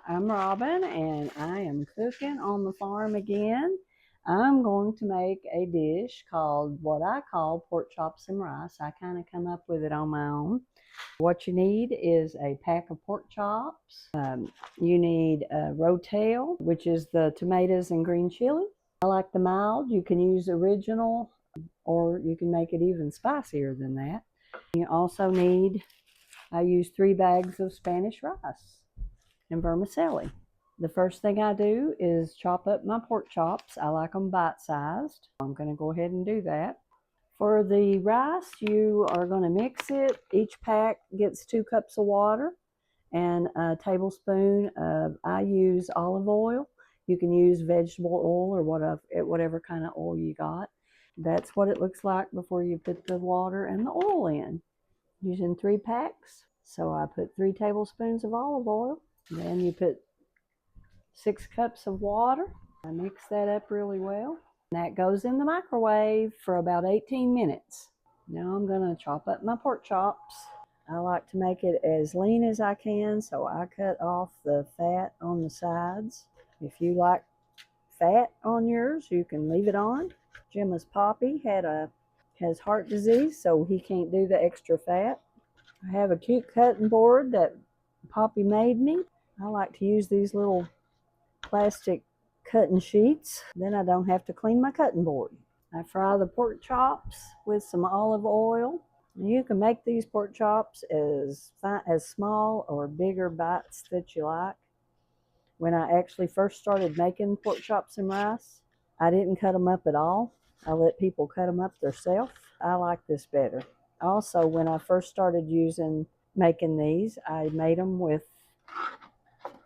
I'm Robin and I am cooking on the farm again. I'm going to make a dish called what I call pork chops and rice. I kind of come up with it on my own. What you need is a pack of pork chops. You need a rotel, which is the tomatoes and green chili. I like the mild. You can use original or you can make it even spicier than that. You also need, I use 3 bags of Spanish rice and vermicelli. The first thing I do is chop up my pork chops. I like them bite-sized. I'm going to go ahead and do that. For the rice, you are going to mix it. Each pack gets 2 cups of water and a tablespoon of, I use olive oil. You can use vegetable oil or whatever kind of oil you got. That's what it looks like before you put the water and the oil in. Using 3 packs. So I put 3 tablespoons of olive oil. Then you put 6 cups of water. I mix that up really well. That goes in the microwave for about 18 minutes. Now I'm going to chop up my pork chops. I like to make it as lean as I can, so I cut off the fat on the sides. If you like fat on yours, you can leave it on. Gemma's Poppy has heart disease, so he can't do the extra fat. I have a cute cutting board that Poppy made me. I like to use these little plastic cutting sheets. Then I don't have to clean my cutting board. I fry the pork chops with some olive oil. You can make these pork chops as small or bigger bites that you like. When I actually first started making pork chops and rice, I didn't cut them up at all. I let people cut them up themselves. I like this better. Also, when I first started making these, I made them with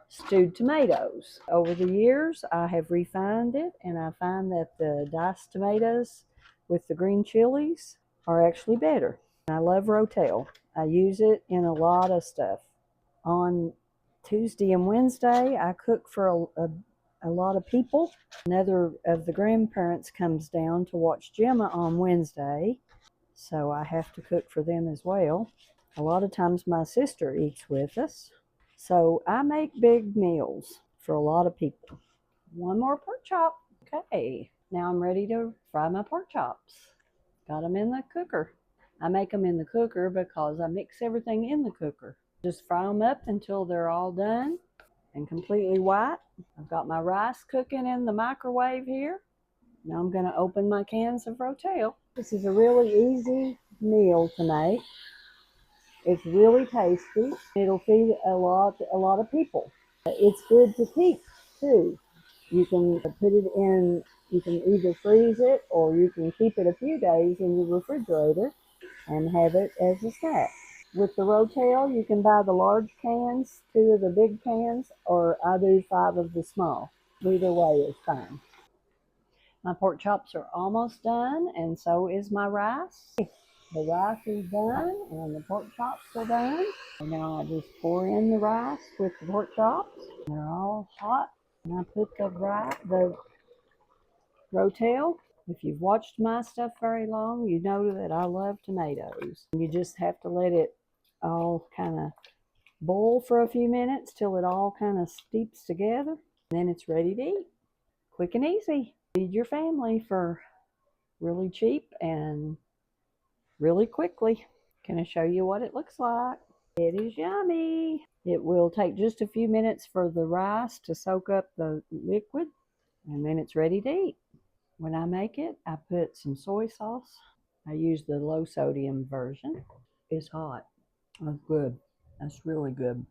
stewed tomatoes. Over the years, I have refined it, and I find that the diced tomatoes with the green chilies are actually better. I love rotel. I use it in a lot of stuff. On Tuesday and Wednesday, I cook for a lot of people. Another of the grandparents comes down to watch Gemma on Wednesday, so I have to cook for them as well. A lot of times my sister eats with us. So I make big meals for a lot of people. One more pork chop. Okay, now I'm ready to fry my pork chops. Got them in the cooker. I make them in the cooker because I mix everything in the cooker. Just fry them up until they're all done and completely white. I've got my rice cooking in the microwave here. Now I'm going to open my cans of rotel. This is a really easy meal to make. It's really tasty. It'll feed a lot of people. It's good to keep too. You can put it in, you can either freeze it or you can keep it a few days in your refrigerator and have it as a snack. With the rotel, you can buy the large cans, 2 of the big cans, or I do 5 of the small. Either way is fine. My pork chops are almost done, and so is my rice. The rice is done, and the pork chops are done. And now I just pour in the rice with the pork chops. They're all hot. And I put the rotel. If you've watched my stuff very long, you know that I love tomatoes. You just have to let it all kind of boil for a few minutes till it all kind of steeps together. Then it's ready to eat. Quick and easy. Feed your family for really cheap and really quickly. Can I show you what it looks like? It is yummy. It will take just a few minutes for the rice to soak up the liquid, and then it's ready to eat. When I make it, I put some soy sauce. I use the low sodium version. It's hot. That's good. That's really good.